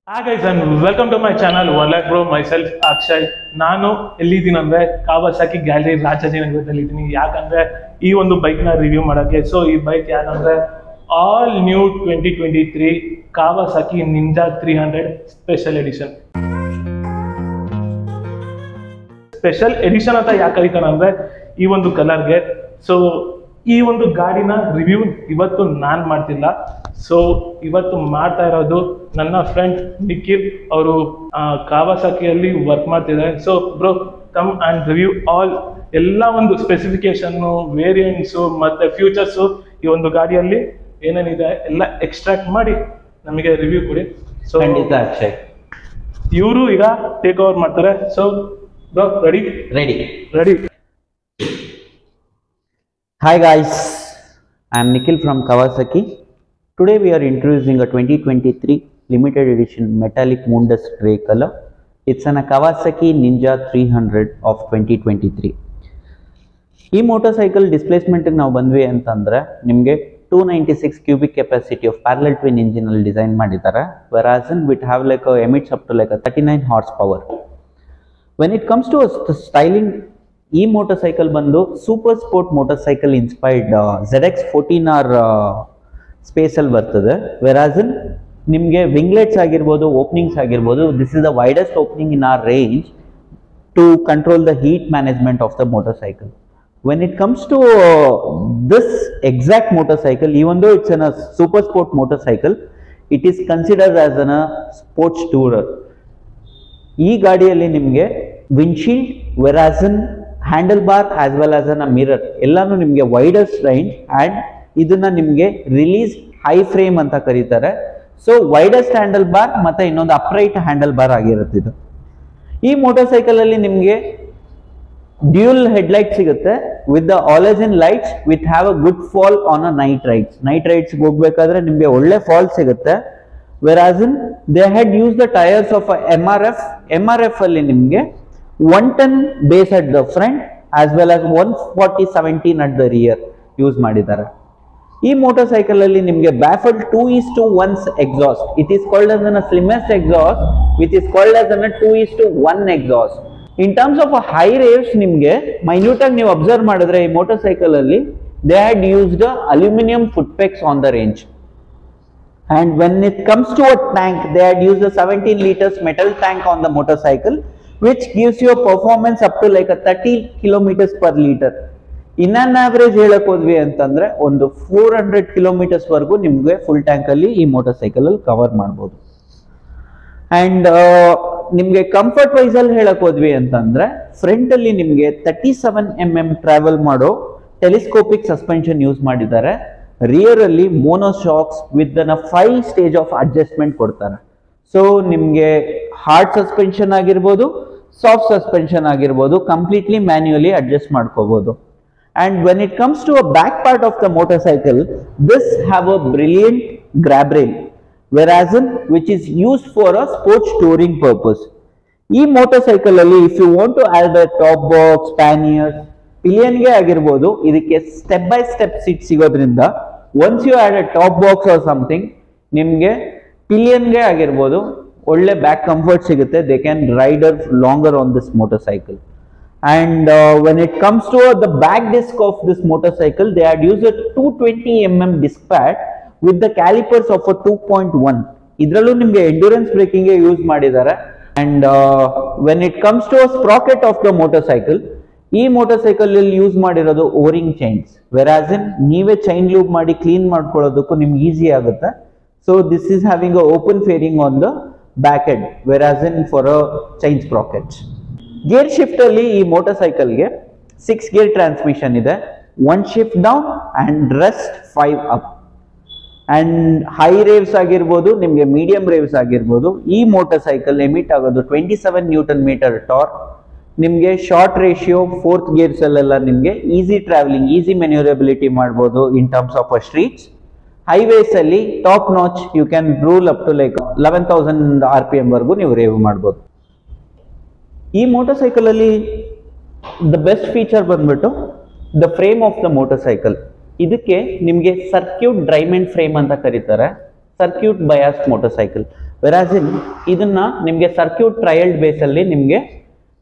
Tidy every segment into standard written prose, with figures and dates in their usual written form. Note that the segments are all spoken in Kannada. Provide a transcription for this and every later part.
Hi guys and welcome to my channel One Lakh Bro. Myself Akshay. ನಾನು ಎಲ್ಲಿದ್ದೀನಿ ಅಂದ್ರೆ ಕಾವಾಸಾಕಿ ಗ್ಯಾಲರಿ ರಾಜಾಜಿನಗರದಲ್ಲಿ ಇದ್ದೀನಿ. ಯಾಕಂದ್ರೆ ಈ ಒಂದು ಬೈಕ್ ನ ರಿವ್ಯೂ ಮಾಡಕ್ಕೆ. ಸೊ ಈ ಬೈಕ್ ಯಾಕಂದ್ರೆ all new 2023 Kawasaki Ninja 300 special edition. Special edition ಅಂತ ಯಾಕೆ ಕರೀತಾನೆ ಅಂದ್ರೆ ಈ ಒಂದು ಕಲರ್ಗೆ. ಸೊ ಈ ಒಂದು ಗಾಡಿನ ರಿವ್ಯೂ ಇವತ್ತು ನಾನು ಮಾಡ್ತಿಲ್ಲ. ಸೊ ಇವತ್ತು ಮಾಡ್ತಾ ಇರೋದು ನನ್ನ ಫ್ರೆಂಡ್ ನಿಖಿಲ್. ಅವರು ಕಾವಾಸಾಕಿಯಲ್ಲಿ ವರ್ಕ್ ಮಾಡ್ತಿದ್ದಾರೆ. So bro, come and review all ಎಲ್ಲ ಒಂದು ಸ್ಪೆಸಿಫಿಕೇಶನ್ನು, ವೇರಿಯಂಟ್ಸು ಮತ್ತೆ ಫ್ಯೂಚರ್ಸು ಈ ಒಂದು ಗಾಡಿಯಲ್ಲಿ ಏನೇನಿದೆ ಎಲ್ಲ ಎಕ್ಸ್ಟ್ರಾಕ್ಟ್ ಮಾಡಿ ನಮಗೆ ರಿವ್ಯೂ ಕೊಡಿ. ಸೊ ಖಂಡಿತ ಅಕ್ಷಯ್, ಇವರು ಈಗ ಟೇಕ್ ಓವರ್ ಮಾಡ್ತಾರೆ. So bro, ready? Ready. Hi guys, I am Nikhil from Kawasaki. Today we are introducing a 2023 limited edition metallic moondust grey color. It's an Kawasaki Ninja 300 of 2023. ಈ motorcycle displacement ನಾವು ಬಂದ್ವಿ ಅಂತಂದ್ರೆ ನಿಮಗೆ 296 cubic capacity of parallel twin engine ಅಲ್ಲಿ ಡಿಸೈನ್ ಮಾಡಿದ್ದಾರೆ. Whereas it have like a emits up to like a 39 horsepower. When it comes to styling, ಈ ಮೋಟರ್ಸೈಕಲ್ ಬಂದು super sport motorcycle inspired ZX14R space ಅಲ್ಲಿ ಬರ್ತದೆ. ವೆರಾಸ್ ನಿಮಗೆ ವಿಂಗ್ಲೆಟ್ಸ್ ಆಗಿರ್ಬೋದು, ಓಪನಿಂಗ್ಸ್ ಆಗಿರ್ಬೋದು, this is the widest opening in our range to control the heat management of the motorcycle. When it comes to this exact motorcycle, even though it's a super sport motorcycle, it is considered as a sports tourer. ಈ ಗಾಡಿಯಲ್ಲಿ ನಿಮಗೆ windshield, whereas in handle bar as well as a mirror ಎಲ್ಲಾನು ನಿಮಗೆ ವೈಡೆಸ್ಟ್ ರೇಂಜ್ ಅಂಡ್ ಇದನ್ನ ನಿಮಗೆ ರಿಲೀಸ್ ಹೈ ಫ್ರೇಮ್ ಅಂತ ಕರೀತಾರೆ. ಸೊ ವೈಡೆಸ್ಟ್ ಹ್ಯಾಂಡಲ್ ಬಾರ್ ಮತ್ತೆ ಇನ್ನೊಂದು ಅಪ್ರೈಟ್ ಹ್ಯಾಂಡಲ್ ಬಾರ್ ಆಗಿರುತ್ತೆ ಇದು. ಈ ಮೋಟರ್ಸೈಕಲ್ ಅಲ್ಲಿ ನಿಮಗೆ ಡ್ಯೂಲ್ ಹೆಡ್ಲೈಟ್ ಸಿಗುತ್ತೆ with the halogen lights with have a good fall on a night rides ಹೋಗ್ಬೇಕಾದ್ರೆ ನಿಮಗೆ ಒಳ್ಳೆ ಫಾಲ್ ಸಿಗುತ್ತೆ. Whereas they had used the tires of a MRF ಅಲ್ಲಿ ನಿಮಗೆ 110 base at the front as well as 140/17 at the rear use ಮಾಡಿದ್ದಾರೆ. ಈ ಮೋಟರ್ಸೈಕಲ್ ಅಲ್ಲಿ ನಿಮಗೆ baffled 2:1 exhaust. It is called as a slimmest exhaust which is called as a 2:1 exhaust. In terms of a high revs ನಿಮಗೆ ಮೈನ್ಯೂಟ್ ಆಗಿ ನೀವು ಅಬ್ಸರ್ವ್ ಮಾಡಿದ್ರೆ ಈ ಮೋಟರ್ಸೈಕಲ್ ಅಲ್ಲಿ they had used aluminum foot pegs on the range. And when it comes to a tank, they had used a 17 liters metal tank on the motorcycle, which gives you a performance up to like a 30 kilometers per liter. In an average ಹೇಳಕ್ ಹೋದ್ವಿ ಅಂತಂದ್ರೆ ಒಂದು 400 kilometers ವರೆಗೂ ನಿಮಗೆ ಫುಲ್ ಟ್ಯಾಂಕ್ ಅಲ್ಲಿ ಈ ಮೋಟರ್ಸೈಕಲ್ ಅಲ್ಲಿ ಕವರ್ ಮಾಡಬಹುದು. ಅಂಡ್ ನಿಮಗೆ ಕಂಫರ್ಟ್ ವೈಸ್ ಅಲ್ಲಿ ಹೇಳಕ್ ಹೋದ್ವಿ ಅಂತಂದ್ರೆ ಫ್ರಂಟ್ ಅಲ್ಲಿ ನಿಮಗೆ 37 mm ಟ್ರಾವೆಲ್ ಮಾಡೋ ಟೆಲಿಸ್ಕೋಪಿಕ್ ಸಸ್ಪೆನ್ಷನ್ ಯೂಸ್ ಮಾಡಿದ್ದಾರೆ. ರಿಯರ್ ಅಲ್ಲಿ monoshocks with 5 stage of adjustment ಕೊಡ್ತಾರೆ. ಸೊ ನಿಮಗೆ ಹಾರ್ಡ್ ಸಸ್ಪೆನ್ಷನ್ ಆಗಿರ್ಬೋದು, ಸಾಫ್ಟ್ ಸಸ್ಪೆನ್ಷನ್ ಆಗಿರ್ಬೋದು, ಕಂಪ್ಲೀಟ್ಲಿ ಮ್ಯಾನ್ಯುಯಲಿ ಅಡ್ಜಸ್ಟ್ ಮಾಡ್ಕೋಬಹುದು. And when it comes to a back part of the motorcycle, this have a brilliant grab rail whereas which is used for a sports touring purpose. ಈ ಮೋಟರ್ಸೈಕಲ್ ಅಲ್ಲಿ if you want to add the top box, panniers, ಪಿಲಿಯನ್ಗೆ ಆಗಿರ್ಬೋದು, ಇದಕ್ಕೆ ಸ್ಟೆಪ್ ಬೈ ಸ್ಟೆಪ್ ಸೀಟ್ ಸಿಗೋದ್ರಿಂದ once you add a top box or something ನಿಮಗೆ ಪಿಲಿಯನ್ಗೆ ಆಗಿರ್ಬೋದು ಒಳ್ಳೆ ಬ್ಯಾಕ್ ಕಂಫರ್ಟ್ ಸಿಗುತ್ತೆ. They can rider longer on this motorcycle. And when it comes to the back disc of this motorcycle, they had use a 220 mm disc pad with the calipers of a 2.1. ಇದರಲ್ಲೂ ನಿಮಗೆ ಎಂಡ್ಯೂರೆನ್ಸ್ ಬ್ರೇಕಿಂಗ್ ಯೂಸ್ ಮಾಡಿದ್ದಾರೆ. And when it comes to a sprocket of the motorcycle, ಈ ಮೋಟರ್ಸೈಕಲ್ ಅಲ್ಲಿ ಯೂಸ್ ಮಾಡಿರೋದು ಓರಿಂಗ್ ಚೈನ್ಸ್. ವೆರಾಸ್ ನೀವೇ ಚೈನ್ ಲೂಪ್ ಮಾಡಿ ಕ್ಲೀನ್ ಮಾಡ್ಕೊಳ್ಳೋದಕ್ಕೂ ನಿಮ್ಗೆ ಈಸಿ ಆಗುತ್ತೆ. So this is having a open fairing on the back head whereas for a chain sprockets. Gear shift ಅಲ್ಲಿ ಈ ಮೋಟರ್ಸೈಕಲ್ಗೆ 6 ಗೇರ್ ಟ್ರಾನ್ಸ್ಮಿಷನ್ ಇದೆ. 1 shift down and rest 5 up. And high revs ಆಗಿರ್ಬೋದು, ನಿಮಗೆ ಮೀಡಿಯಂ ರೇವ್ಸ್ ಆಗಿರ್ಬೋದು, ಈ ಮೋಟರ್ಸೈಕಲ್ ಎಮಿಟ್ ಆಗೋದು 27 Nm ಟಾರ್ಕ್. ನಿಮಗೆ ಶಾರ್ಟ್ ರೇಷಿಯೋ 4th ಗೇರ್ಸ್ ಅಲ್ಲೆಲ್ಲ ನಿಮಗೆ ಈಸಿ ಟ್ರಾವೆಲಿಂಗ್, ಈಸಿ ಮೆನ್ಯೂರಬಿಲಿಟಿ ಮಾಡ್ಬೋದು in terms of a streets. Highways ಅಲ್ಲಿ top notch you can rule up to like 11,000 RPM ವರೆಗೂ ನೀವು ರೇವ್ ಮಾಡ್ಬೋದು. ಈ ಮೋಟರ್ಸೈಕಲ್ ಅಲ್ಲಿ ದ ಬೆಸ್ಟ್ ಫೀಚರ್ ಬಂದ್ಬಿಟ್ಟು the frame of the motorcycle. ಇದಕ್ಕೆ ನಿಮಗೆ ಸರ್ಕ್ಯೂಟ್ ಡೈಮಂಡ್ ಫ್ರೇಮ್ ಅಂತ ಕರೀತಾರೆ. Circuit biased motorcycle. Whereas in ಇದನ್ನ ನಿಮಗೆ ಸರ್ಕ್ಯೂಟ್ ಟ್ರಯಲ್ಡ್ ಬೇಸ್ ಅಲ್ಲಿ ನಿಮಗೆ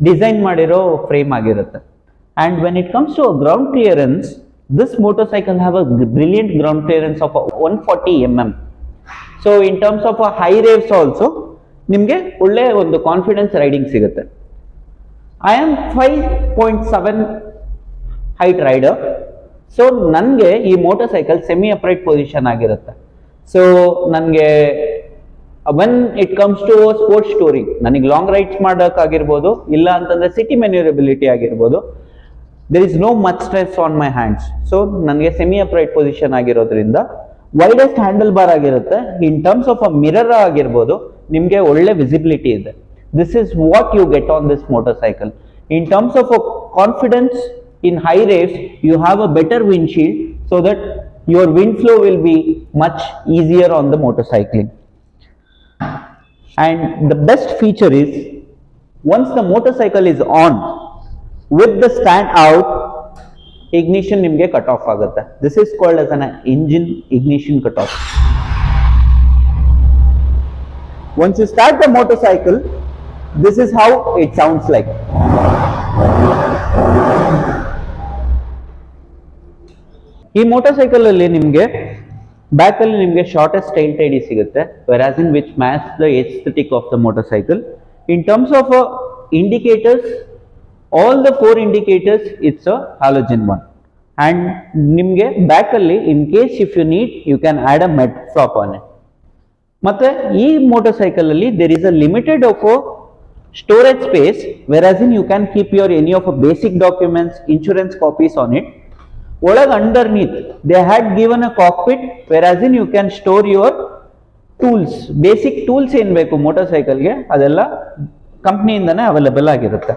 ಡಿಸೈನ್ ಮಾಡಿರೋ ಫ್ರೇಮ್ ಆಗಿರುತ್ತೆ. And when it comes to a ground clearance, this motorcycle have a brilliant ground clearance of 140 mm. So in terms of a high revs also ನಿಮಗೆ ಒಳ್ಳೆ ಒಂದು ಕಾನ್ಫಿಡೆನ್ಸ್ ರೈಡಿಂಗ್ ಸಿಗುತ್ತೆ. I am 5.7 height rider. So ನನಗೆ ಈ motor cycle semi upright position ಆಗಿರುತ್ತೆ. ಸೊ ನನಗೆ when it comes to sports touring, ನನಗೆ ಲಾಂಗ್ ರೈಡ್ಸ್ ಮಾಡೋಕ್ಕಾಗಿರ್ಬೋದು, ಇಲ್ಲ ಅಂತಂದ್ರೆ ಸಿಟಿ ಮೆನ್ಯೂರಬಿಲಿಟಿ ಆಗಿರ್ಬೋದು, there is no much stress on my hands. So ನನಗೆ ಸೆಮಿ ಅಪ್ರೈಟ್ ಪೊಸಿಷನ್ ಆಗಿರೋದ್ರಿಂದ ವೈಡೆಸ್ಟ್ ಹ್ಯಾಂಡಲ್ ಬಾರ್ ಆಗಿರುತ್ತೆ. In terms of a mirror ಆಗಿರ್ಬೋದು ನಿಮಗೆ ಒಳ್ಳೆ ವಿಸಿಬಿಲಿಟಿ ಇದೆ. This is what you get on this motor cycle. In terms of a confidence in high revs, you have a better windshield so that your wind flow will be much easier on the motorcycling. And the best feature is, once the motorcycle is on, with the stand out, ignition nimge cut off agutta. This is called as an engine ignition cut off. Once you start the motorcycle, this is how it sounds like. ಈ ಮೋಟರ್ ಸೈಕಲ್ ಅಲ್ಲಿ ನಿಮಗೆ ಬ್ಯಾಕ್ ಅಲ್ಲಿ ನಿಮಗೆ ಶಾರ್ಟೆಸ್ಟ್ ಟೈಲ್ ಟೈಡಿ ಸಿಗುತ್ತೆ, whereas in which match the aesthetic of the motor cycle. In terms of indicators, all the 4 indicators it's a halogen one. And ನಿಮಗೆ ಬ್ಯಾಕ್ ಅಲ್ಲಿ in case if you need you can add a mud flap on it. ಮತ್ತೆ ಈ ಮೋಟರ್ ಸೈಕಲ್ ಅಲ್ಲಿ there is a limited of storage space, whereas in you can keep your any of a basic documents, insurance copies on it. ಒಳಗೆ underneath they had given a cockpit, whereas in you can store your tools. Basic tools ಏನ್ ಬೇಕು ಮೋಟರ್ ಸೈಕಲ್ಗೆ ಅದೆಲ್ಲ ಕಂಪ್ನಿಯಿಂದನೇ ಅವೈಲೇಬಲ್ ಆಗಿರುತ್ತೆ.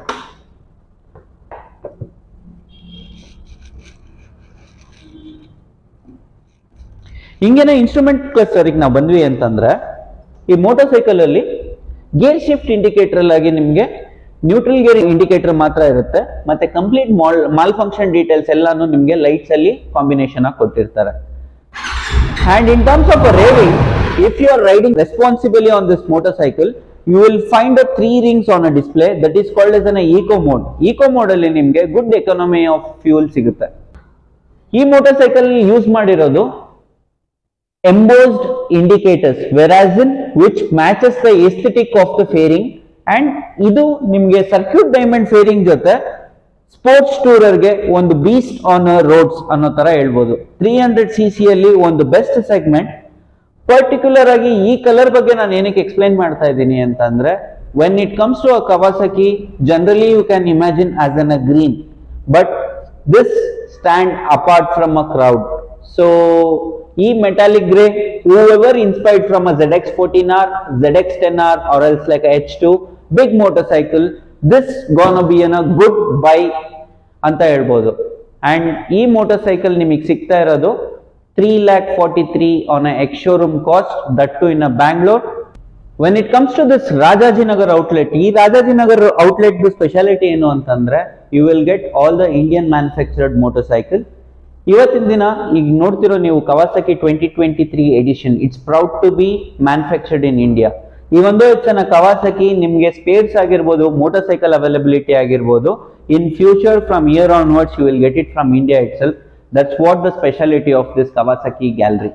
ಹಿಂಗೇನೆ ಇನ್ಸ್ಟ್ರೂಮೆಂಟ್ ಕ್ಲಸ್ಟರಿಗೆ ನಾವು ಬಂದ್ವಿ ಅಂತಂದ್ರೆ, ಈ ಮೋಟರ್ ಸೈಕಲ್ ಅಲ್ಲಿ ಗೇರ್ ಶಿಫ್ಟ್ ಇಂಡಿಕೇಟರ್ ಆಗಿ ನಿಮ್ಗೆ ನ್ಯೂಟ್ರಲ್ ಗೇರ್ ಇಂಡಿಕೇಟರ್ ಮಾತ್ರ ಇರುತ್ತೆ, ಮತ್ತೆ ಕಂಪ್ಲೀಟ್ ಮಾಲ್ ಫಂಕ್ಷನ್ ಡೀಟೇಲ್ಸ್ ಎಲ್ಲಾನು ನಿಮ್ಗೆ ಲೈಟ್ಸ್ ಅಲ್ಲಿ ಕಾಂಬಿನೇಷನ್ ಆಗಿ ಕೊಟ್ಟಿರ್ತಾರೆ. And in terms of revving, if you are riding responsibly on this motor cycle, you will find a 3 rings on a display that is called as an eco mode. Eco mode ಅಲ್ಲಿ ನಿಮ್ಗೆ ಗುಡ್ ಎಕಾನಮಿ ಆಫ್ ಫ್ಯೂಲ್ ಸಿಗುತ್ತೆ. ಈ ಮೋಟರ್ ಸೈಕಲ್ ಯೂಸ್ ಮಾಡಿರೋದು embossed indicators, whereas in which matches the aesthetic of the fairing. And ಇದು ನಿಮ್ಗೆ ಸರ್ಕ್ಯೂಟ್ ಡೈಮಂಡ್ ಫೇರಿಂಗ್ ಜೊತೆ ಸ್ಪೋರ್ಟ್ಸ್ ಟೂರರ್ಗೆ ಒಂದು ಬೀಸ್ಟ್ ಆನ್ ರೋಡ್ಸ್ ಅನ್ನೋ ತರ ಹೇಳ್ಬೋದು. 300cc ಅಲ್ಲಿ ಒಂದು ಬೆಸ್ಟ್ ಸೆಗ್ಮೆಂಟ್. ಪರ್ಟಿಕ್ಯುಲರ್ ಆಗಿ ಈ ಕಲರ್ ಬಗ್ಗೆ ನಾನು ಏನಕ್ಕೆ ಎಕ್ಸ್ಪ್ಲೈನ್ ಮಾಡ್ತಾ ಇದ್ದೀನಿ ಅಂತಂದ್ರೆ, when it comes to a Kawasaki, generally you can imagine as an a green, but this stand apart from a crowd. So ಈ metallic grey, whoever inspired from a ZX14R, ZX10R or else like a H2 big motorcycle, this gonna be a good buy ಅಂತ ಹೇಳ್ಬೋದು. ಅಂಡ್ ಈ ಮೋಟರ್ ಸೈಕಲ್ ನಿಮಗೆ ಸಿಗ್ತಾ ಇರೋದು 3,43,000 on a ex showroom cost, that too in a Bangalore. When it comes to this Rajajinagar outlet, ಈ Rajajinagar outlet ಸ್ಪೆಷಾಲಿಟಿ ಏನು ಅಂತಂದ್ರೆ, you will get all the Indian manufactured motorcycle. ಇವತ್ತಿನ ದಿನ ಈಗ ನೋಡ್ತಿರೋ ನೀವು Kawasaki 2023 edition, it's proud to be manufactured in India. ಈ ಒಂದು ಹೆಚ್ಚಿನ ಕವಾಸಕಿ ನಿಮಗೆ ಸ್ಪೇರ್ಸ್ ಆಗಿರ್ಬೋದು, ಮೋಟರ್ ಸೈಕಲ್ ಅವೈಲಬಿಲಿಟಿ ಆಗಿರ್ಬೋದು, in future from year onwards you will get it from India itself. That's what the speciality of this Kawasaki gallery.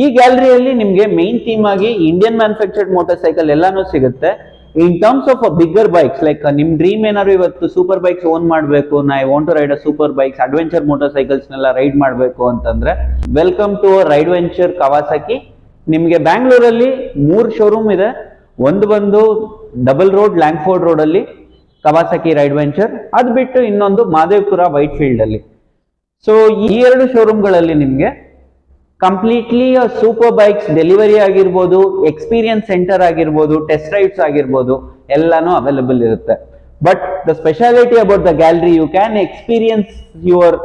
ಈ ಗ್ಯಾಲರಿಯಲ್ಲಿ ನಿಮಗೆ ಮೇನ್ ಥೀಮ್ ಆಗಿ ಇಂಡಿಯನ್ ಮ್ಯಾನುಫ್ಯಾಕ್ಚರ್ಡ್ ಮೋಟರ್ ಸೈಕಲ್ ಎಲ್ಲಾನು ಸಿಗುತ್ತೆ. In terms of bigger bikes, like ನಿಮ್ ಡ್ರೀಮ್ ಏನಾದ್ರು ಇವತ್ತು ಸೂಪರ್ ಬೈಕ್ಸ್ ಓನ್ ಮಾಡಬೇಕು, I want to ride a super bikes, adventure motorcycles ನೆಲ್ಲ ರೈಡ್ ಮಾಡಬೇಕು ಅಂತಂದ್ರೆ, welcome to ride venture Kawasaki. ನಿಮಗೆ ಬ್ಯಾಂಗ್ಳೂರಲ್ಲಿ 3 ಶೋರೂಮ್ ಇದೆ. ಒಂದು ಬಂದು ಡಬಲ್ ರೋಡ್, ಲ್ಯಾಂಗ್ಫೋರ್ಡ್ ರೋಡ್ ಅಲ್ಲಿ ಕವಾಸಕಿ ರೈಡ್ ವೆಂಚರ್, ಅದು ಬಿಟ್ಟು ಇನ್ನೊಂದು ಮಾದೇವಪುರ ವೈಟ್ ಫೀಲ್ಡ್ ಅಲ್ಲಿ. ಸೊ ಈ 2 ಶೋರೂಮ್ಗಳಲ್ಲಿ ನಿಮಗೆ ಕಂಪ್ಲೀಟ್ಲಿ ಸೂಪರ್ ಬೈಕ್ಸ್ ಡೆಲಿವರಿ ಆಗಿರ್ಬೋದು, ಎಕ್ಸ್ಪೀರಿಯನ್ಸ್ ಸೆಂಟರ್ ಆಗಿರ್ಬೋದು, ಟೆಸ್ಟ್ ರೈಡ್ಸ್ ಆಗಿರ್ಬೋದು, ಎಲ್ಲಾನು ಅವೈಲಬಲ್ ಇರುತ್ತೆ. But the speciality about the gallery, you can experience your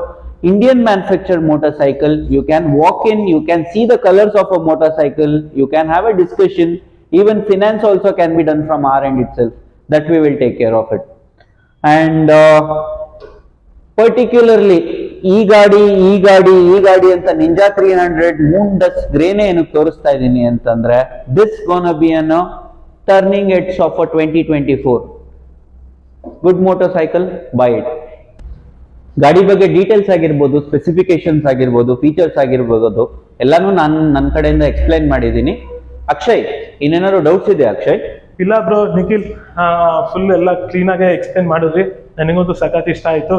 Indian manufactured motorcycle. You can walk in, you can see the colors of a motorcycle, you can have a discussion. Even finance also can be done from our end itself. That we will take care of it. And particularly ಈ ಗಾಡಿ ಅಂತ ನಿಂಜಾ 300 ಮೂನ್ ಡಸ್ಟ್ ಗ್ರೇನೆ ಏನಕ್ಕೆ ತೋರಿಸ್ತಾ ಇದ್ದೀನಿ ಅಂತಂದ್ರೆ this ಗೋನ be an turning edge of 2024 good motor cycle by it. ಗಾಡಿ ಬಗ್ಗೆ ಡೀಟೇಲ್ಸ್ ಆಗಿರ್ಬೋದು, ಸ್ಪೆಸಿಫಿಕೇಶನ್ಸ್ ಆಗಿರ್ಬೋದು, ಫೀಚರ್ಸ್ ಆಗಿರ್ಬೋದು ಎಲ್ಲಾನು ನಾನು ನನ್ನ ಕಡೆಯಿಂದ ಎಕ್ಸ್ಪ್ಲೈನ್ ಮಾಡಿದ್ದೀನಿ. ಅಕ್ಷಯ್, ಇನ್ನೇನಾದ್ರು ಡೌಟ್ಸ್ ಇದೆ ಅಕ್ಷಯ್? ಇಲ್ಲ ಬ್ರೋ ನಿಖಿಲ್, ಫುಲ್ ಎಲ್ಲ ಕ್ಲೀನಾಗೆ ಎಕ್ಸ್ಪ್ಲೇನ್ ಮಾಡಿದ್ರಿ. ನನಗಂತೂ ಸಖತ್ ಇಷ್ಟ ಆಯ್ತು.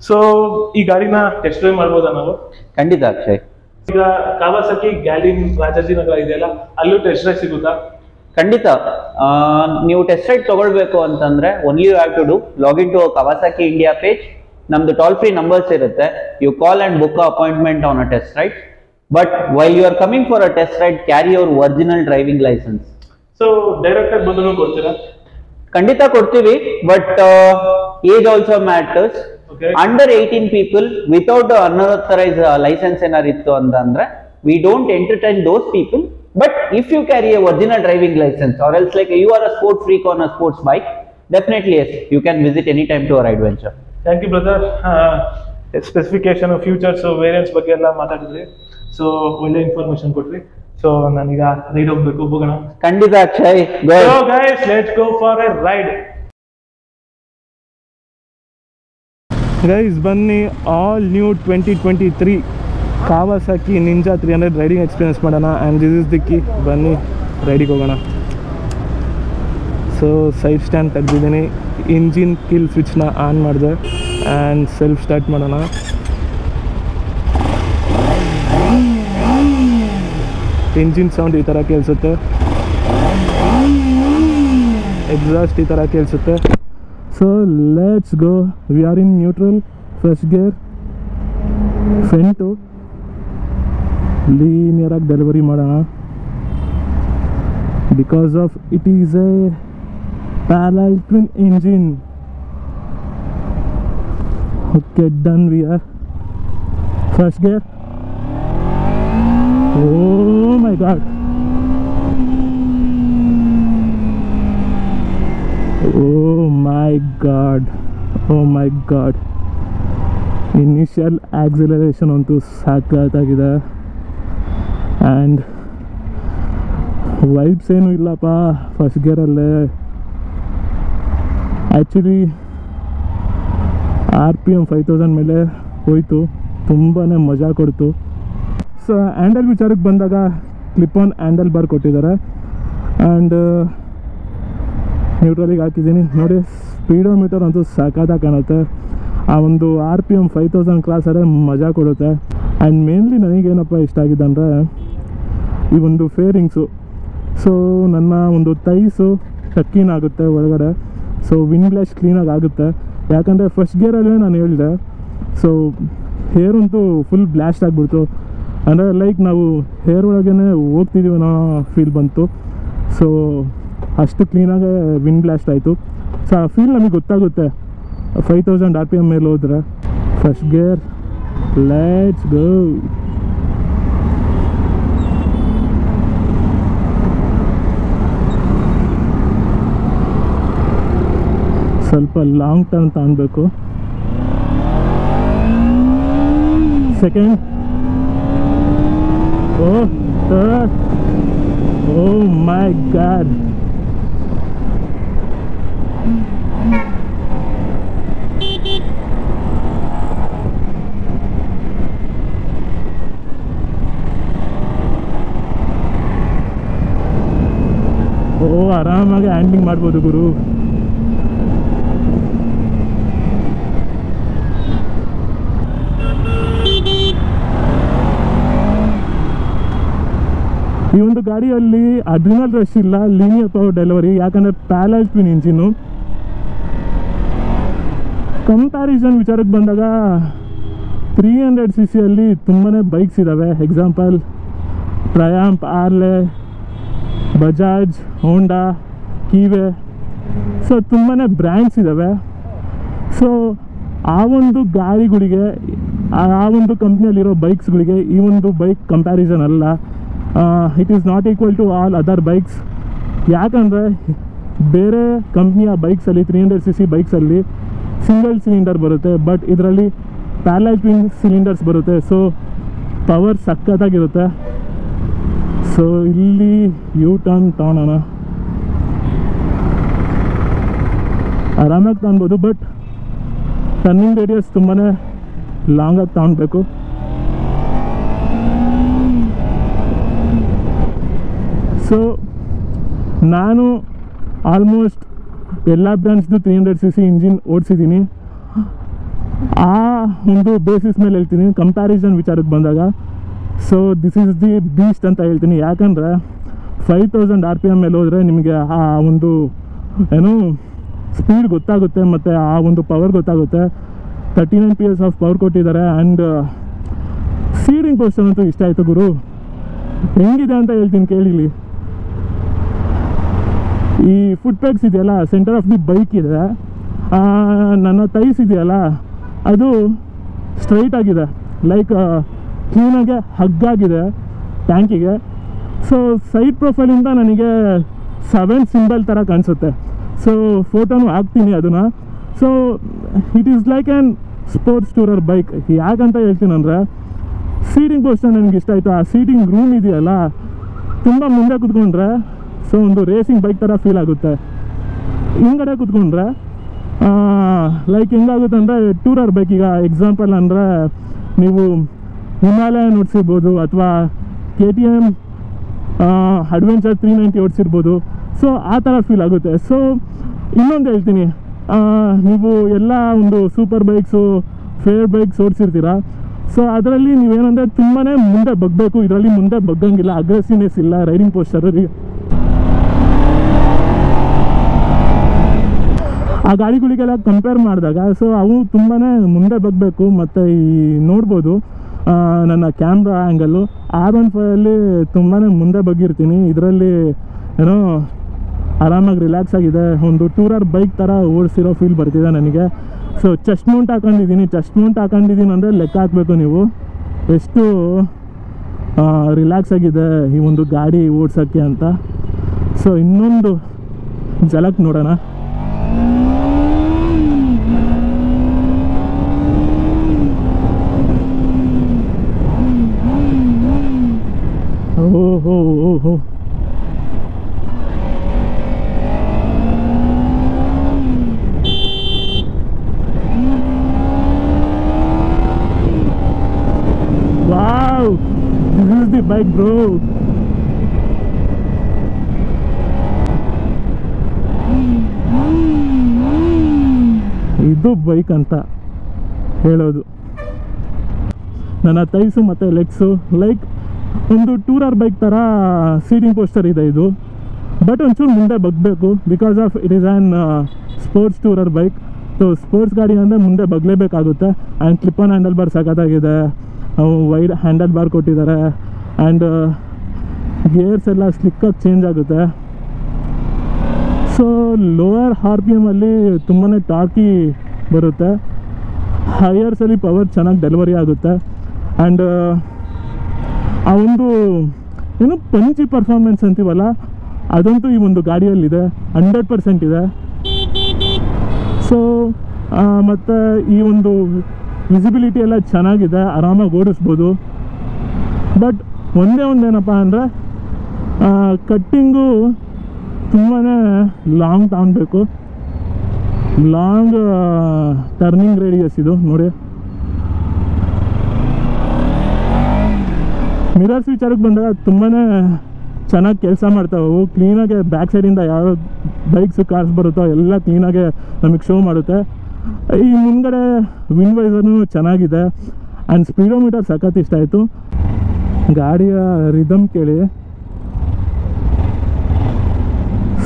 ಸೊ ಈ ಗಾಡಿನ ಟೆಸ್ಟ್ ಡ್ರೈವ್ ಮಾಡ್ಬೋದಾ ನಾವು? ಖಂಡಿತ ಅಕ್ಷಯ್. ಈಗ ಕಾವಾಸಕಿ ಗ್ಯಾಲಿನ್ ರಾಜಾಜಿನಗರ ಇದೆಯಲ್ಲ, ಅಲ್ಲೂ ಟೆಸ್ಟ್ ಡ್ರೈವ್ ಸಿಗುತ್ತಾ? ಖಂಡಿತ. ನೀವು ಟೆಸ್ಟ್ ರೈಡ್ ತಗೊಳ್ಬೇಕು ಅಂತಂದ್ರೆ only you have to do login to Kawasaki India page. ನಮ್ದು ಟೋಲ್ ಫ್ರೀ ನಂಬರ್ಸ್ ಇರುತ್ತೆ. You call and book appointment on a test ride. But while you are coming for a test ride, carry your original driving licence. So direct ಆಗಿ ಬಂದು ಕೊಡ್ತೀರಾ? ಖಂಡಿತ ಕೊಡ್ತೀವಿ, but age also matters. Under 18 people without unauthorise licence ಏನಾರು ಇತ್ತು ಅಂತಂದ್ರೆ we don't entertain those people. But if you carry a original driving license or else like you are a sport freak on a sports bike, definitely yes, you can visit anytime to our adventure. Thank you brother. Specification, features, variants ಬಗ್ಗೆ ಎಲ್ಲ ಮಾತಾಡಿದ್ರಿ. ಸೊ ಒಳ್ಳೆ ಇನ್ಫಾರ್ಮೇಶನ್ ಕೊಟ್ರಿ. ಸೊ ನಾನೀಗ ರೈಡ್ ಹೋಗ್ಬೇಕು, ಹೋಗೋಣ. ಖಂಡಿತ Akshay. So guys, let's go for a ride. Guys, ಬನ್ನಿ all new 2023 Kawasaki Ninja 300 riding experience ಮಾಡೋಣ. And this is the key. ಬನ್ನಿ ರೈಡಿಗೆ ಹೋಗೋಣ. ಸೊ ಸೈಡ್ ಸ್ಟ್ಯಾಂಡ್ ತೆಗೆದಿದ್ದೀನಿ, ಇಂಜಿನ್ ಕಿಲ್ ಸ್ವಿಚ್ನ ಆನ್ ಮಾಡಿದೆ ಆ್ಯಂಡ್ ಸೆಲ್ಫ್ ಸ್ಟಾರ್ಟ್ ಮಾಡೋಣ. ಇಂಜಿನ್ ಸೌಂಡ್ ಈ ಥರ ಕೇಳಿಸುತ್ತೆ, ಎಕ್ಸಾಸ್ಟ್ ಈ ಥರ ಕೇಳಿಸುತ್ತೆ. So let's go. We are in neutral, first gear, front ಲೀನಿಯರಾಗಿ ಡೆಲಿವರಿ ಮಾಡೋಣ. Because of it is A parallel twin engine. Okay, done. We are first gear. Oh my god. Oh my god. Oh my god. Initial acceleration ಅಂತೂ ಸಾಕಾಗಿದೆ. ಆ್ಯಂಡ್ ವೈಬ್ಸ್ ಏನೂ ಇಲ್ಲಪ್ಪ ಫಸ್ಟ್ ಗೇರಲ್ಲೇ. ಆ್ಯಕ್ಚುಲಿ RPM 5000 ಮೇಲೆ ಹೋಯಿತು, ತುಂಬಾ ಮಜಾ ಕೊಡ್ತು. ಸೊ ಹ್ಯಾಂಡಲ್ ವಿಚಾರಕ್ಕೆ ಬಂದಾಗ ಕ್ಲಿಪ್ ಆನ್ ಹ್ಯಾಂಡಲ್ ಬಾರ್ ಕೊಟ್ಟಿದ್ದಾರೆ ಆ್ಯಂಡ್ ನ್ಯೂಟ್ರಲಿಗೆ ಹಾಕಿದ್ದೀನಿ ನೋಡಿ. ಸ್ಪೀಡೋಮೀಟರ್ ಅಂತೂ ಸಾಕಾದಾಗ ಕಾಣುತ್ತೆ. ಆ ಒಂದು RPM 5000 ಕ್ರಾಸ್ ಆದರೆ ಮಜಾ ಕೊಡುತ್ತೆ. ಆ್ಯಂಡ್ ಮೇನ್ಲಿ ನನಗೇನಪ್ಪ ಇಷ್ಟ ಆಗಿದೆ ಅಂದರೆ ಈ ಒಂದು ಫೇರಿಂಗ್ಸು. ಸೊ ನನ್ನ ಒಂದು ತೈಸು ಟಕ್ಕಿನ್ ಆಗುತ್ತೆ ಒಳಗಡೆ. ಸೊ ವಿಂಡ್ ಬ್ಲಾಸ್ಟ್ ಕ್ಲೀನಾಗಿ ಆಗುತ್ತೆ. ಯಾಕಂದರೆ ಫಸ್ಟ್ ಗೇರಲ್ಲೇ ನಾನು ಹೇಳಿದೆ. ಸೊ ಹೇರ್ ಅಂತೂ ಫುಲ್ ಬ್ಲಾಸ್ಟ್ ಆಗಿಬಿಡ್ತು. ಅಂದರೆ ಲೈಕ್ ನಾವು ಹೇರ್ ಒಳಗೇ ಹೋಗ್ತಿದ್ದೀವಿ ಅನ್ನೋ ಫೀಲ್ ಬಂತು. ಸೊ ಅಷ್ಟು ಕ್ಲೀನಾಗೆ ವಿಂಡ್ ಬ್ಲಾಸ್ಟ್ ಆಯಿತು. ಸೊ ಆ ಫೀಲ್ ನಮಗೆ ಗೊತ್ತಾಗುತ್ತೆ 5000 RPM ಮೇಲೆ ಹೋದ್ರೆ. First gear, let's go. ಸ್ವಲ್ಪ ಲಾಂಗ್ ಟರ್ನ್ ತಗೊಳ್ಬೇಕು. ಸೆಕೆಂಡ್, ಓ ಥರ್ಡ್, ಓ ಮೈ ಗಾಡ್. ಓ ಆರಾಮಾಗಿ ಹ್ಯಾಂಡ್ಲಿಂಗ್ ಮಾಡ್ಬೋದು ಗುರು. ಈ ಒಂದು ಗಾಡಿಯಲ್ಲಿ ಅಡ್ರಿನಲ್ ರಶ್ ಇಲ್ಲ, ಲೀನಿಯರ್ ಪವರ್ ಡೆಲಿವರಿ. ಯಾಕಂದರೆ ಪ್ಯಾರಲಲ್ ಟ್ವಿನ್ ಇಂಜಿನು. ಕಂಪ್ಯಾರಿಸನ್ ವಿಚಾರಕ್ಕೆ ಬಂದಾಗ 300cc ಅಲ್ಲಿ ತುಂಬಾ ಬೈಕ್ಸ್ ಇದ್ದಾವೆ. ಎಕ್ಸಾಂಪಲ್ ಟ್ರಯಾಂಪ್, ಆರ್ಲೆ, ಬಜಾಜ್, ಹೋಂಡಾ, ಕೀವೆ. ಸೊ ತುಂಬಾ ಬ್ರ್ಯಾಂಡ್ಸ್ ಇದ್ದಾವೆ. ಸೊ ಆ ಒಂದು ಗಾಡಿಗಳಿಗೆ, ಆ ಒಂದು ಕಂಪ್ನಿಯಲ್ಲಿರೋ ಬೈಕ್ಸ್ಗಳಿಗೆ ಈ ಒಂದು ಬೈಕ್ ಕಂಪ್ಯಾರಿಸನ್ ಅಲ್ಲ. It is not equal to all other bikes. ಯಾಕಂದರೆ ಬೇರೆ ಕಂಪ್ನಿಯ ಬೈಕ್ಸಲ್ಲಿ 300cc ಬೈಕ್ಸಲ್ಲಿ ಸಿಂಗಲ್ ಸಿಲಿಂಡರ್ ಬರುತ್ತೆ. ಬಟ್ ಇದರಲ್ಲಿ ಪ್ಯಾರಲಲ್ ಟ್ವಿನ್ ಸಿಲಿಂಡರ್ಸ್ ಬರುತ್ತೆ. ಸೊ ಪವರ್ ಸಖತ್ತಾಗಿರುತ್ತೆ. ಸೊ ಇಲ್ಲಿ ಯು ಟರ್ನ್ ತಗೊಳೋಣ, ಆರಾಮಾಗಿ ತಗೊಳ್ಬೋದು. ಬಟ್ ಟರ್ನಿಂಗ್ ರೇಡಿಯಸ್ ತುಂಬಾ ಲಾಂಗಾಗಿ ತಗೊಳ್ಬೇಕು. ಸೊ ನಾನು ಆಲ್ಮೋಸ್ಟ್ ಎಲ್ಲ ಬ್ರ್ಯಾಂಡ್ಸ್ದು 300cc ಇಂಜಿನ್ ಓಡಿಸಿದ್ದೀನಿ. ಆ ಒಂದು ಬೇಸಿಸ್ ಮೇಲೆ ಹೇಳ್ತೀನಿ, ಕಂಪ್ಯಾರಿಸನ್ ವಿಚಾರಕ್ಕೆ ಬಂದಾಗ. So this is the beast ಅಂತ ಹೇಳ್ತೀನಿ. ಯಾಕಂದರೆ 5000 RPM ಮೇಲೆ ಹೋದರೆ ನಿಮಗೆ ಆ ಒಂದು ಏನು ಸ್ಪೀಡ್ ಗೊತ್ತಾಗುತ್ತೆ, ಮತ್ತು ಆ ಒಂದು ಪವರ್ ಗೊತ್ತಾಗುತ್ತೆ. 39 PS ಆಫ್ ಪವರ್ ಕೊಟ್ಟಿದ್ದಾರೆ. ಆ್ಯಂಡ್ ಸೀಡಿಂಗ್ ಪೊಸಿಷನ್ ಅಂತೂ ಇಷ್ಟ ಆಯಿತು ಗುರು. ಹೆಂಗಿದೆ ಅಂತ ಹೇಳ್ತೀನಿ ಕೇಳಿಲಿ. ಈ ಫುಟ್ ಪೆಗ್ಸ್ ಇದೆಯಲ್ಲ, ಸೆಂಟರ್ ಆಫ್ ದಿ ಬೈಕ್ ಇದೆ, ನನ್ನ ಥೈಸ್ ಇದೆಯಲ್ಲ ಅದು ಸ್ಟ್ರೈಟ್ ಆಗಿದೆ, ಲೈಕ್ ಕ್ಲೀನಾಗೆ ಹಗ್ಗಾಗಿದೆ ಟ್ಯಾಂಕಿಗೆ. ಸೊ ಸೈಡ್ ಪ್ರೊಫೈಲಿಂದ ನನಗೆ 7 ಸಿಂಬಲ್ ಥರ ಕಾಣಿಸುತ್ತೆ. ಸೊ ಫೋಟೋನು ಹಾಕ್ತೀನಿ ಅದನ್ನು. So it is like an sports tourer bike. ಯಾಕಂತ ಹೇಳ್ತೀನಿ ಅಂದರೆ ಸೀಟಿಂಗ್ ಪೊಸಿಷನ್ ನನಗೆ ಇಷ್ಟ ಆಯಿತು. ಆ ಸೀಟಿಂಗ್ ರೂಮ್ ಇದೆಯಲ್ಲ, ತುಂಬ ಮುಂದೆ ಕೂತ್ಕೊಂಡ್ರೆ ಸೊ ಒಂದು ರೇಸಿಂಗ್ ಬೈಕ್ ಥರ ಫೀಲ್ ಆಗುತ್ತೆ. ಹಿಂಗಡೆ ಕೂತ್ಕೊಂಡ್ರೆ ಲೈಕ್ ಹೆಂಗಾಗುತ್ತೆ ಅಂದರೆ ಟೂರರ್ ಬೈಕ್. ಈಗ ಎಕ್ಸಾಂಪಲ್ ಅಂದರೆ ನೀವು ಹಿಮಾಲಯ ಓಡಿಸಿರ್ಬೋದು, ಅಥವಾ KTM ಅಡ್ವೆಂಚರ್ 390 ಓಡಿಸಿರ್ಬೋದು. ಸೊ ಆ ಥರ ಫೀಲ್ ಆಗುತ್ತೆ. ಸೊ ಇನ್ನೊಂದು ಹೇಳ್ತೀನಿ, ನೀವು ಎಲ್ಲ ಒಂದು ಸೂಪರ್ ಬೈಕ್ಸು, ಫೇರ್ ಬೈಕ್ಸ್ ಓಡಿಸಿರ್ತೀರ. ಸೊ ಅದರಲ್ಲಿ ನೀವೇನಂದರೆ ತುಂಬಾ ಮುಂದೆ ಬಗ್ಬೇಕು. ಇದರಲ್ಲಿ ಮುಂದೆ ಬಗ್ಗಂಗಿಲ್ಲ, ಅಗ್ರೆಸಿವ್ನೆಸ್ ಇಲ್ಲ ರೈಡಿಂಗ್ ಪೋಸ್ಚರಲ್ಲಿ. ಆ ಗಾಡಿಗಳಿಗೆಲ್ಲ ಕಂಪೇರ್ ಮಾಡಿದಾಗ ಸೊ ಅವು ತುಂಬಾ ಮುಂದೆ ಬಗ್ಬೇಕು. ಮತ್ತು ಈ ನೋಡ್ಬೋದು ನನ್ನ ಕ್ಯಾಮ್ರಾ ಆ್ಯಂಗಲ್ಲು R15 ತುಂಬಾ ಮುಂದೆ ಬಗ್ಗಿರ್ತೀನಿ. ಇದರಲ್ಲಿ ಏನೋ ಆರಾಮಾಗಿ ರಿಲ್ಯಾಕ್ಸ್ ಆಗಿದೆ, ಒಂದು ಟೂರರ್ ಬೈಕ್ ಥರ ಓಡಿಸಿರೋ ಫೀಲ್ ಬರ್ತಿದೆ ನನಗೆ. ಸೊ ಚೆಸ್ಟ್ ಮೌಂಟ್ ಹಾಕೊಂಡಿದ್ದೀನಿ ಅಂದರೆ ಲೆಕ್ಕ ಹಾಕಬೇಕು ನೀವು ಎಷ್ಟು ರಿಲ್ಯಾಕ್ಸ್ ಆಗಿದೆ ಈ ಒಂದು ಗಾಡಿ ಓಡ್ಸೋಕ್ಕೆ ಅಂತ. ಸೊ ಇನ್ನೊಂದು ಝಲಕ್ ನೋಡೋಣ. ಓಹೋ ಓಹೋ, wow, this is the bike bro. ಇದು ಬೈಕ್ ಅಂತ ಹೇಳೋದು. ನನ್ನ ಥೈಸು ಮತ್ತು ಲೆಗ್ಸು ಲೈಕ್ ಒಂದು ಟೂರರ್ ಬೈಕ್ ಥರ ಸೀಟಿಂಗ್ ಪೋಸ್ಟರ್ ಇದೆ ಇದು. ಬಟ್ ಒಂಚೂರು ಮುಂದೆ ಬಗ್ಬೇಕು, because of it is an sports tourer bike. So sports ಗಾಡಿ ಅಂದರೆ ಮುಂದೆ ಬಗ್ಲೇಬೇಕಾಗುತ್ತೆ. And clip on handle bar ಸಾಕಾಗಿದೆ, ವೈಡ್ ಹ್ಯಾಂಡಲ್ ಬಾರ್ ಕೊಟ್ಟಿದ್ದಾರೆ. ಆ್ಯಂಡ್ ಗೇರ್ಸ್ ಎಲ್ಲ ಸ್ಲಿಕ್ಕಾಗಿ ಚೇಂಜ್ ಆಗುತ್ತೆ. ಸೊ ಲೋವರ್ RPM ಅಲ್ಲಿ ತುಂಬಾ ಟಾರ್ಕಿ ಬರುತ್ತೆ, ಹೈಯರ್ಸಲ್ಲಿ ಪವರ್ ಚೆನ್ನಾಗಿ ಡೆಲಿವರಿ ಆಗುತ್ತೆ. ಆ್ಯಂಡ್ ಆ ಒಂದು ಏನು ಪಂಚಿ ಪರ್ಫಾರ್ಮೆನ್ಸ್ ಅಂತೀವಲ್ಲ ಅದಂತೂ ಈ ಒಂದು ಗಾಡಿಯಲ್ಲಿದೆ, 100% ಇದೆ. ಸೊ ಮತ್ತು ಈ ಒಂದು ವಿಸಿಬಿಲಿಟಿ ಎಲ್ಲ ಚೆನ್ನಾಗಿದೆ, ಆರಾಮಾಗಿ ಓಡಿಸ್ಬೋದು. ಬಟ್ ಒಂದೇನಪ್ಪ ಅಂದರೆ ಕಟ್ಟಿಂಗು ತುಂಬಾ ಲಾಂಗ್ ತಗೊಳ್ಬೇಕು. ಲಾಂಗ್ ಟರ್ನಿಂಗ್ ರೇಡಿಯಸ್ ಇದು ನೋಡಿ. ಮಿರರ್ಸ್ ವಿಚಾರಕ್ಕೆ ಬಂದಾಗ ತುಂಬಾ ಚೆನ್ನಾಗಿ ಕೆಲಸ ಮಾಡ್ತಾವೆ. ಕ್ಲೀನಾಗೆ ಬ್ಯಾಕ್ ಸೈಡಿಂದ ಯಾವ ಬೈಕ್ಸು ಕಾರ್ಸ್ ಬರುತ್ತೋ ಎಲ್ಲ ಕ್ಲೀನಾಗೆ ನಮಗೆ ಶೋ ಮಾಡುತ್ತೆ. ಈ ಮುಂದ್ಗಡೆ ವಿಂಡ್ ವೈಸರ್ನು ಚೆನ್ನಾಗಿದೆ. ಆ್ಯಂಡ್ ಸ್ಪೀಡೋಮೀಟರ್ ಸಖತ್ ಇಷ್ಟ ಆಯಿತು. ಗಾಡಿಯ ರಿದಮ್ ಕೇಳಿ,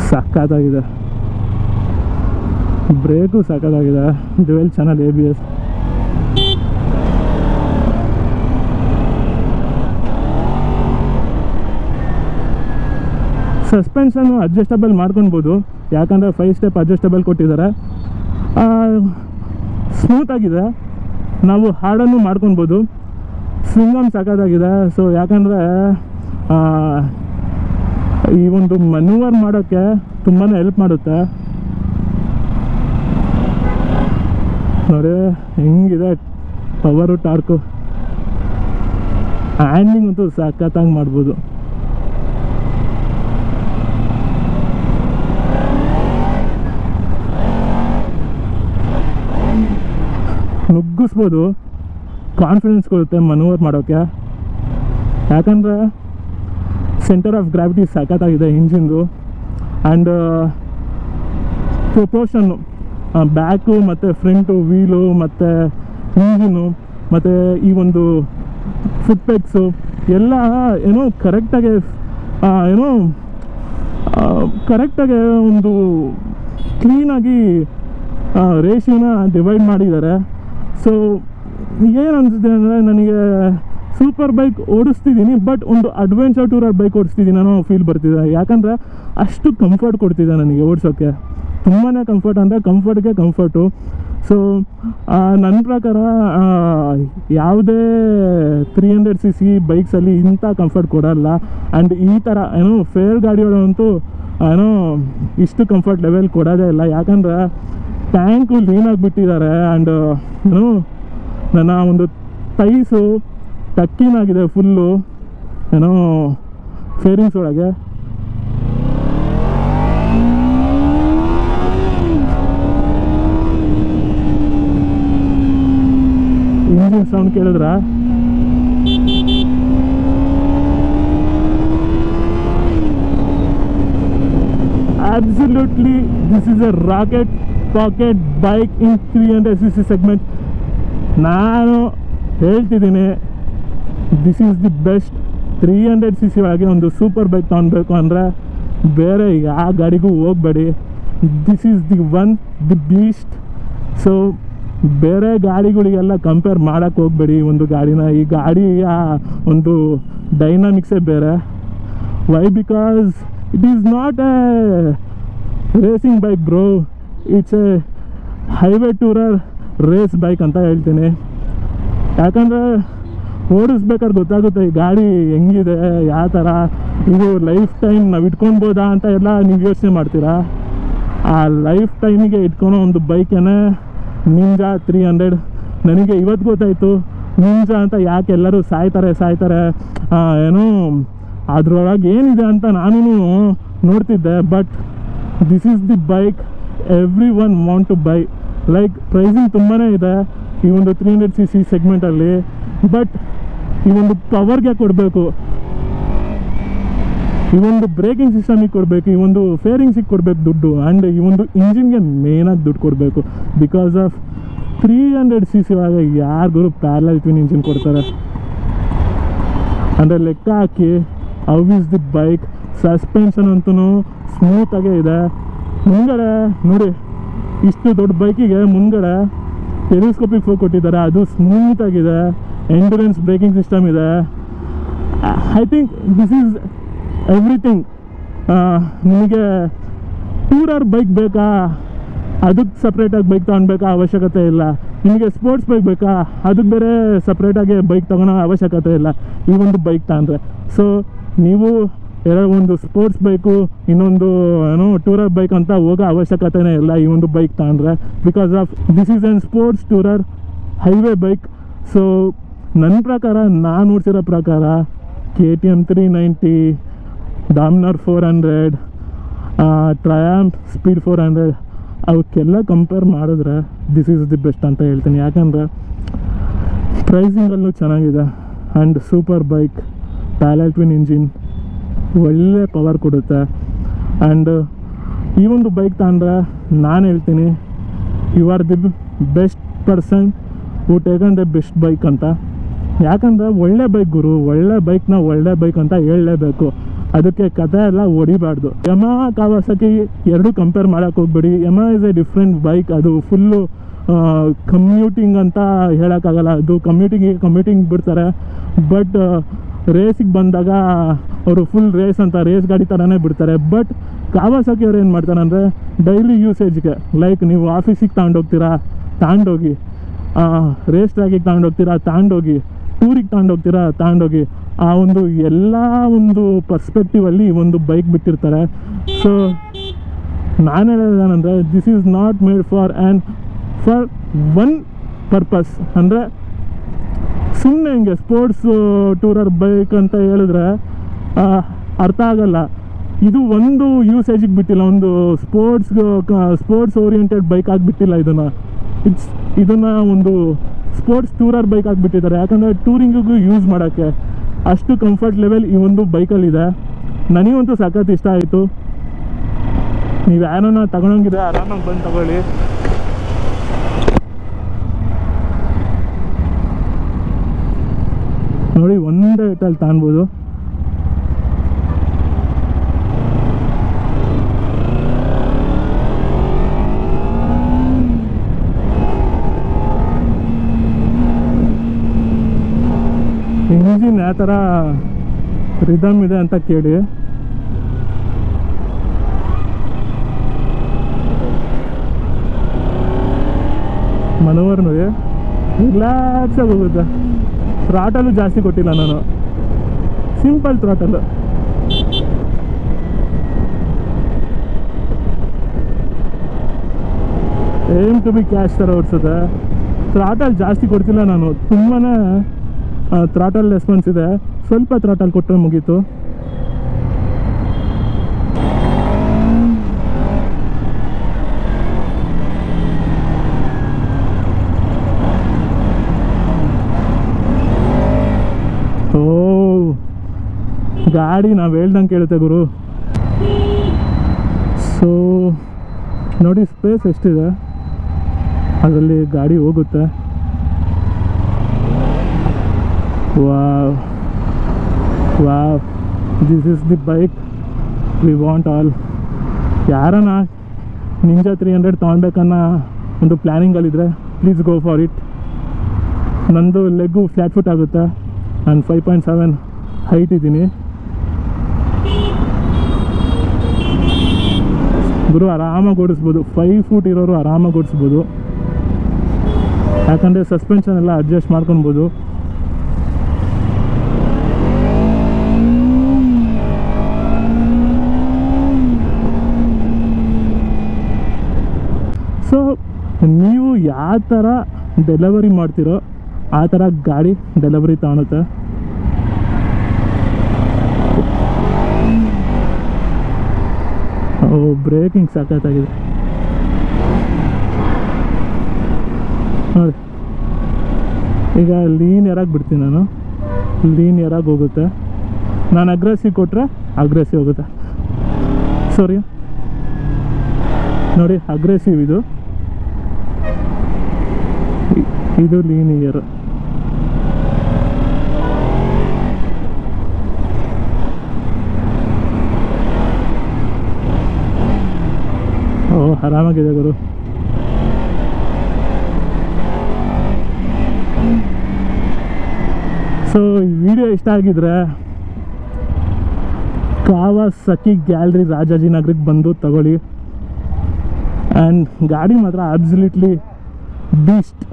ಸಖತ್ತಾಗಿದೆ. ಬ್ರೇಕು ಸಖತ್ತಾಗಿದೆ, dual channel ABS. Suspension adjustable ಮಾಡ್ಕೊಬೋದು, ಯಾಕಂದರೆ 5 ಸ್ಟೆಪ್ ಅಡ್ಜಸ್ಟಬಲ್ ಕೊಟ್ಟಿದ್ದಾರೆ. ಸ್ಮೂತಾಗಿದೆ, ನಾವು ಹಾಡನ್ನು ಮಾಡ್ಕೊಬೋದು. ಸ್ವಿಂಗಮ್ ಸಖತ್ತಾಗಿದೆ. ಸೊ ಯಾಕಂದರೆ ಈ ಒಂದು ಮನ್ಯೂವರ್ ಮಾಡೋಕ್ಕೆ ತುಂಬಾ ಹೆಲ್ಪ್ ಮಾಡುತ್ತೆ. ನೋಡಿ ಹೆಂಗಿದೆ ಪವರು ಟಾರ್ಕು ಹ್ಯಾಂಡ್ಲಿಂಗ್ ಅಂತೂ ಸಖತ್ತಾಗಿ ಮಾಡ್ಬೋದು. ನುಗ್ಗಿಸ್ಬೋದು, ಕಾನ್ಫಿಡೆನ್ಸ್ ಕೊಡುತ್ತೆ ಮನೂವರ್ ಮಾಡೋಕ್ಕೆ. ಯಾಕಂದರೆ ಸೆಂಟರ್ ಆಫ್ ಗ್ರಾವಿಟಿ ಸಖತ್ತಾಗಿದೆ ಇಂಜಿನ್ದು. ಆ್ಯಂಡ್ ಪ್ರೊಪೋರ್ಷನ್ನು ಬ್ಯಾಕು ಮತ್ತು ಫ್ರಂಟು ವೀಲು ಮತ್ತು ಇಂಜಿನು ಮತ್ತು ಈ ಒಂದು ಫುಟ್ ಪೆಗ್ಸು ಎಲ್ಲ ಏನೋ ಕರೆಕ್ಟಾಗಿ ಕರೆಕ್ಟಾಗಿ ಒಂದು ಕ್ಲೀನಾಗಿ ರೇಷಿಯೋನ ಡಿವೈಡ್ ಮಾಡಿದ್ದಾರೆ. ಸೊ ಏನು ಅನಿಸುತ್ತೆ ಅಂದರೆ, ನನಗೆ ಸೂಪರ್ ಬೈಕ್ ಓಡಿಸ್ತಿದ್ದೀನಿ, ಬಟ್ ಒಂದು ಅಡ್ವೆಂಚರ್ ಟೂರರ್ ಬೈಕ್ ಓಡಿಸ್ತಿದ್ದೀನಿ ಅನ್ನೋ ಫೀಲ್ ಬರ್ತಿದೆ. ಯಾಕಂದರೆ ಅಷ್ಟು ಕಂಫರ್ಟ್ ಕೊಡ್ತಿದೆ ನನಗೆ ಓಡಿಸೋಕ್ಕೆ. ತುಂಬಾ ಕಂಫರ್ಟ್ ಅಂದರೆ ಕಂಫರ್ಟ್ಗೆ ಕಂಫರ್ಟು. ಸೊ ನನ್ನ ಪ್ರಕಾರ ಯಾವುದೇ 300cc ಬೈಕ್ಸಲ್ಲಿ ಇಂಥ ಕಂಫರ್ಟ್ ಕೊಡಲ್ಲ. ಆ್ಯಂಡ್ ಈ ಥರ ಏನೋ ಫೇರ್ ಗಾಡಿಗಳಂತೂ ಏನೋ ಇಷ್ಟು ಕಂಫರ್ಟ್ ಲೆವೆಲ್ ಕೊಡೋದೇ ಇಲ್ಲ. ಯಾಕಂದರೆ ಟ್ಯಾಂಕು ಲೀನಾಗಿಬಿಟ್ಟಿದ್ದಾರೆ. ಆ್ಯಂಡ್ ಏನೋ ನನ್ನ ಒಂದು ಟೈಸು ಟಕ್ಕಿನಾಗಿದೆ ಫುಲ್ಲು ಏನೋ ಫೇರಿಂಗ್ಸ್ ಒಳಗೆ. ಇಂಜಿನ್ ಸೌಂಡ್ ಕೇಳಿದ್ರ absolutely this is a rocket pocket bike in 300cc segment. ನಾನು ಹೇಳ್ತಿದ್ದೀನಿ, this is the best. 300cc ಒಳಗೆ ಒಂದು ಸೂಪರ್ ಬೈಕ್ ತೊಗೊಳ್ಬೇಕು ಅಂದರೆ ಬೇರೆ ಯಾವ ಗಾಡಿಗೂ ಹೋಗಬೇಡಿ. This is the one, the beast. So ಬೇರೆ ಗಾಡಿಗಳಿಗೆಲ್ಲ ಕಂಪೇರ್ ಮಾಡೋಕ್ಕೆ ಹೋಗಬೇಡಿ ಒಂದು ಗಾಡಿನ. ಈ ಗಾಡಿಯ ಒಂದು ಡೈನಾಮಿಕ್ಸೇ ಬೇರೆ. Why? Because it is not a racing bike bro, it's a highway tourer race bike ಅಂತ ಹೇಳ್ತೀನಿ. ಯಾಕಂದರೆ ಓಡಿಸ್ಬೇಕಾದ್ರೆ ಗೊತ್ತಾಗುತ್ತೆ ಈ ಗಾಡಿ ಹೆಂಗಿದೆ, ಯಾವ ಥರ ಇದು ಲೈಫ್ ಟೈಮ್ ನಾವು ಇಟ್ಕೊಳ್ಬೋದಾ ಅಂತ ಎಲ್ಲ ನೀವು ಯೋಚನೆ ಮಾಡ್ತೀರಾ. ಆ ಲೈಫ್ ಟೈಮಿಗೆ ಇಟ್ಕೊಳೋ ಒಂದು ಬೈಕೇನೆ ನಿಂಜಾ 300. ನನಗೆ ಇವತ್ತು ಗೊತ್ತಾಯಿತು ನಿಂಜಾ ಅಂತ ಯಾಕೆ ಎಲ್ಲರೂ ಸಾಯ್ತಾರೆ ಏನೋ ಅದರೊಳಗೆ ಏನಿದೆ ಅಂತ ನಾನು ನೋಡ್ತಿದ್ದೆ. But this is the bike everyone want to buy. Like pricing ತುಂಬಾ ಇದೆ ಈ ಒಂದು 300cc ಸೆಗ್ಮೆಂಟಲ್ಲಿ. ಬಟ್ ಈ ಒಂದು ಪವರ್ಗೆ ಕೊಡಬೇಕು, ಈ ಒಂದು ಬ್ರೇಕಿಂಗ್ ಸಿಸ್ಟಮಿಗೆ ಕೊಡಬೇಕು, ಈ ಒಂದು ಫೇರಿಂಗ್ಸಿಗೆ ಕೊಡಬೇಕು ದುಡ್ಡು. ಆ್ಯಂಡ್ ಈ ಒಂದು ಇಂಜಿನ್ಗೆ ಮೇನಾಗಿ ದುಡ್ಡು ಕೊಡಬೇಕು. ಬಿಕಾಸ್ ಆಫ್ 300cc ಒಳಗೆ ಯಾರಿಗೂ ಪ್ಯಾರಲಲ್ ಟ್ವಿನ್ ಇಂಜಿನ್ ಕೊಡ್ತಾರೆ ಅಂದರೆ ಲೆಕ್ಕ ಹಾಕಿ. How is the bike? Suspension ಅಂತೂ ಸ್ಮೂತಾಗೇ ಇದೆ. ಮುಂಗಡೆ ನೋಡಿ, ಇಷ್ಟು ದೊಡ್ಡ ಬೈಕಿಗೆ ಮುಂಗಡೆ ಟೆಲಿಸ್ಕೋಪಿಕ್ ಫೋಕ್ ಕೊಟ್ಟಿದ್ದಾರೆ, ಅದು ಸ್ಮೂತಾಗಿದೆ. ಎಂಡ್ಯೂರೆನ್ಸ್ ಬ್ರೇಕಿಂಗ್ ಸಿಸ್ಟಮ್ ಇದೆ. I think this is everything. ನಿಮಗೆ ಟೂರರ್ ಬೈಕ್ ಬೇಕಾ, ಅದಕ್ಕೆ ಸಪ್ರೇಟಾಗಿ ಬೈಕ್ ತೊಗೊಳ್ಬೇಕಾ ಅವಶ್ಯಕತೆ ಇಲ್ಲ. ನಿಮಗೆ ಸ್ಪೋರ್ಟ್ಸ್ ಬೈಕ್ ಬೇಕಾ, ಅದಕ್ಕೆ ಬೇರೆ ಸಪ್ರೇಟಾಗಿ ಬೈಕ್ ತೊಗೊಳೋ ಅವಶ್ಯಕತೆ ಇಲ್ಲ ಈ ಒಂದು ಬೈಕ್ ತಗೊಂಡ್ರೆ. ಸೊ ನೀವು ಒಂದು ಸ್ಪೋರ್ಟ್ಸ್ ಬೈಕು, ಇನ್ನೊಂದು ಏನೋ ಟೂರರ್ ಬೈಕ್ ಅಂತ ಹೋಗೋ ಅವಶ್ಯಕತೆನೇ ಇಲ್ಲ ಈ ಒಂದು ಬೈಕ್ ತಗೊಂಡ್ರೆ. Because of this is N sports tourer highway bike. So ನನ್ನ ಪ್ರಕಾರ, ನಾನು ನೋಡ್ತಿರೋ ಪ್ರಕಾರ KTM 390, ಡಾಮಿನರ್ 400, ಟ್ರಯಾಂಪ್ ಸ್ಪೀಡ್ 400 ಅವಕ್ಕೆಲ್ಲ ಕಂಪೇರ್ ಮಾಡಿದ್ರೆ ದಿಸ್ ಈಸ್ ದಿ ಬೆಸ್ಟ್ ಅಂತ ಹೇಳ್ತೀನಿ. ಯಾಕಂದರೆ ಪ್ರೈಸಿಂಗಲ್ಲೂ ಚೆನ್ನಾಗಿದೆ. And super bike, parallel twin engine, ಒಳ್ಳೆ ಪವರ್ ಕೊಡುತ್ತೆ. ಆ್ಯಂಡ್ ಈ ಒಂದು ಬೈಕ್ ತಗೊಂಡ್ರೆ ನಾನು ಹೇಳ್ತೀನಿ, you are the best person who taken the best bike ಅಂತ. ಯಾಕಂದರೆ ಒಳ್ಳೆ ಬೈಕ್ ಗುರು, ಒಳ್ಳೆ ಬೈಕ್ನ ಒಳ್ಳೆ ಬೈಕ್ ಅಂತ ಹೇಳಲೇಬೇಕು. ಅದಕ್ಕೆ ಕಥೆ ಎಲ್ಲ ಹೊಡಿಬಾರ್ದು. ಯಮಹಾ ಕಾವಾಸಕಿ ಎರಡೂ ಕಂಪೇರ್ ಮಾಡೋಕ್ಕೆ ಹೋಗ್ಬೇಡಿ. Yamaha is A different bike. ಅದು ಫುಲ್ಲು ಕಮ್ಯೂಟಿಂಗ್ ಅಂತ ಹೇಳೋಕ್ಕಾಗಲ್ಲ. ಅದು ಕಮ್ಯೂಟಿಂಗ್ ಬಿಡ್ತಾರೆ. ಬಟ್ ರೇಸಿಗೆ ಬಂದಾಗ ಅವರು ಫುಲ್ ರೇಸ್ ಅಂತ ರೇಸ್ ಗಾಡಿ ಥರನೇ ಬಿಡ್ತಾರೆ. ಬಟ್ ಕಾವಾಸಕಿ ಅವ್ರು ಏನು ಮಾಡ್ತಾರೆ ಅಂದರೆ ಡೈಲಿ ಯೂಸೇಜ್ಗೆ, ಲೈಕ್ ನೀವು ಆಫೀಸಿಗೆ ತಗೊಂಡೋಗಿ, ರೇಸ್ ಟ್ರ್ಯಾಕಿಗೆ ತಗೊಂಡೋಗಿ, ಟೂರಿಗೆ ತಗೊಂಡೋಗಿ ಆ ಒಂದು ಎಲ್ಲ ಒಂದು ಪರ್ಸ್ಪೆಕ್ಟಿವಲ್ಲಿ ಒಂದು ಬೈಕ್ ಬಿಟ್ಟಿರ್ತಾರೆ. ಸೊ ನಾನು ಹೇಳೋದೇನೆಂದರೆ this is not made for one purpose. ಅಂದರೆ ಸುಮ್ಮನೆ ಹಿಂಗೆ ಸ್ಪೋರ್ಟ್ಸ್ ಟೂರರ್ ಬೈಕ್ ಅಂತ ಹೇಳಿದ್ರೆ ಅರ್ಥ ಆಗಲ್ಲ. ಇದು ಒಂದು ಯೂಸೇಜಿಗೆ ಬಿಟ್ಟಿಲ್ಲ, ಒಂದು ಸ್ಪೋರ್ಟ್ಸ್ ಓರಿಯೆಂಟೆಡ್ ಬೈಕ್ ಆಗಿಬಿಟ್ಟಿಲ್ಲ ಇದನ್ನು ಒಂದು ಸ್ಪೋರ್ಟ್ಸ್ ಟೂರರ್ ಬೈಕ್ ಆಗಿಬಿಟ್ಟಿದ್ದಾರೆ. ಯಾಕಂದರೆ ಟೂರಿಂಗಿಗೂ ಯೂಸ್ ಮಾಡೋಕ್ಕೆ ಅಷ್ಟು ಕಂಫರ್ಟ್ ಲೆವೆಲ್ ಈ ಒಂದು ಬೈಕಲ್ಲಿದೆ. ನನಗಂತೂ ಸಖತ್ ಇಷ್ಟ ಆಯಿತು. ನೀವು ಯಾರನ್ನ ತಗೊಳಂಗಿದೆ ಆರಾಮಾಗಿ ಬಂದು ತಗೊಳ್ಳಿ. ನೋಡಿ ಒಂದೇ ಏಟಲ್ಲಿ ತಾಣ್ಬೋದು. ಇಂಜಿನ್ ಯಾವ ಥರ ರಿದಮ್ ಇದೆ ಅಂತ ಕೇಳಿ. ಮನೋವರ್ ನೋಡಿ ರಿಲ್ಯಾಕ್ಸಾಗಿ ಹೋಗುತ್ತೆ. ಥ್ರಾಟಲು ಜಾಸ್ತಿ ಕೊಟ್ಟಿಲ್ಲ ನಾನು, simple throttle. Aim to be cash ಥರ ಓಡಿಸುತ್ತೆ. ಥ್ರಾಟಲ್ ಜಾಸ್ತಿ ಕೊಡ್ತಿಲ್ಲ ನಾನು, ತುಂಬಾ ಥ್ರಾಟಲ್ ರೆಸ್ಪಾನ್ಸ್ ಇದೆ. ಸ್ವಲ್ಪ ಥ್ರಾಟಲ್ ಕೊಟ್ಟರೆ ಮುಗೀತು. ಓ ಗಾಡಿ ನಾವು ಹೇಳ್ದಂಗೆ ಕೇಳುತ್ತೆ ಗುರು. ಸೊ ನೋಡಿ ಸ್ಪೇಸ್ ಎಷ್ಟಿದೆ, ಅದರಲ್ಲಿ ಗಾಡಿ ಹೋಗುತ್ತೆ. Wow wow, this is the bike we want all. ಯಾರನ್ನ ನಿಂಜಾ 300 ತೊಗೊಳ್ಬೇಕನ್ನೋ ಒಂದು ಪ್ಲ್ಯಾನಿಂಗಲ್ಲಿದ್ದರೆ ಪ್ಲೀಸ್ ಗೋ ಫಾರ್ ಇಟ್. ನಂದು ಲೆಗ್ಗು ಫ್ಲ್ಯಾಟ್ ಫುಟ್ ಆಗುತ್ತೆ. ನಾನು 5.7 ಹೈಟ್ ಇದ್ದೀನಿ ಗುರು. ಆರಾಮಾಗಿ ಓಡಿಸ್ಬೋದು, 5 ಫೂಟ್ ಇರೋರು ಆರಾಮಾಗಿ ಓಡಿಸ್ಬೋದು. ಯಾಕಂದರೆ ಸಸ್ಪೆನ್ಷನ್ ಎಲ್ಲ ಅಡ್ಜಸ್ಟ್ ಮಾಡ್ಕೊಬೋದು. ಸೊ ನೀವು ಯಾವ ಥರ ಡೆಲಿವರಿ ಮಾಡ್ತೀರೋ ಆ ಥರ ಗಾಡಿ ಡೆಲಿವರಿ ತಗೊಳುತ್ತೆ. ಓ ಬ್ರೇಕಿಂಗ್ ಸಖತ್ತಾಗಿದೆ ನೋಡಿ. ಈಗ ಲೀನಿಯರಾಗಿ ಬಿಡ್ತೀನಿ ನಾನು, ಲೀನಿಯರಾಗಿ ಹೋಗುತ್ತೆ. ನಾನು ಅಗ್ರೆಸಿವ್ ಕೊಟ್ಟರೆ ಅಗ್ರೆಸಿವ್ ಹೋಗುತ್ತೆ. ಸಾರಿ ನೋಡಿ, ಅಗ್ರೆಸಿವ್ ಇದು ಲೀನಿಯರ್. ಓ ಆರಾಮಾಗಿದೆ ಗುರು. ಸೊ ಈ ವಿಡಿಯೋ ಇಷ್ಟ ಆಗಿದ್ರೆ ಕಾವಾಸಕಿ ಗ್ಯಾಲರಿ ರಾಜಾಜಿನಗರಕ್ಕೆ ಬಂದು ತಗೊಳ್ಳಿ. ಆ್ಯಂಡ್ ಗಾಡಿ ಮಾತ್ರ ಅಬ್ಸಲ್ಯೂಟ್ಲಿ ಬೀಸ್ಟ್.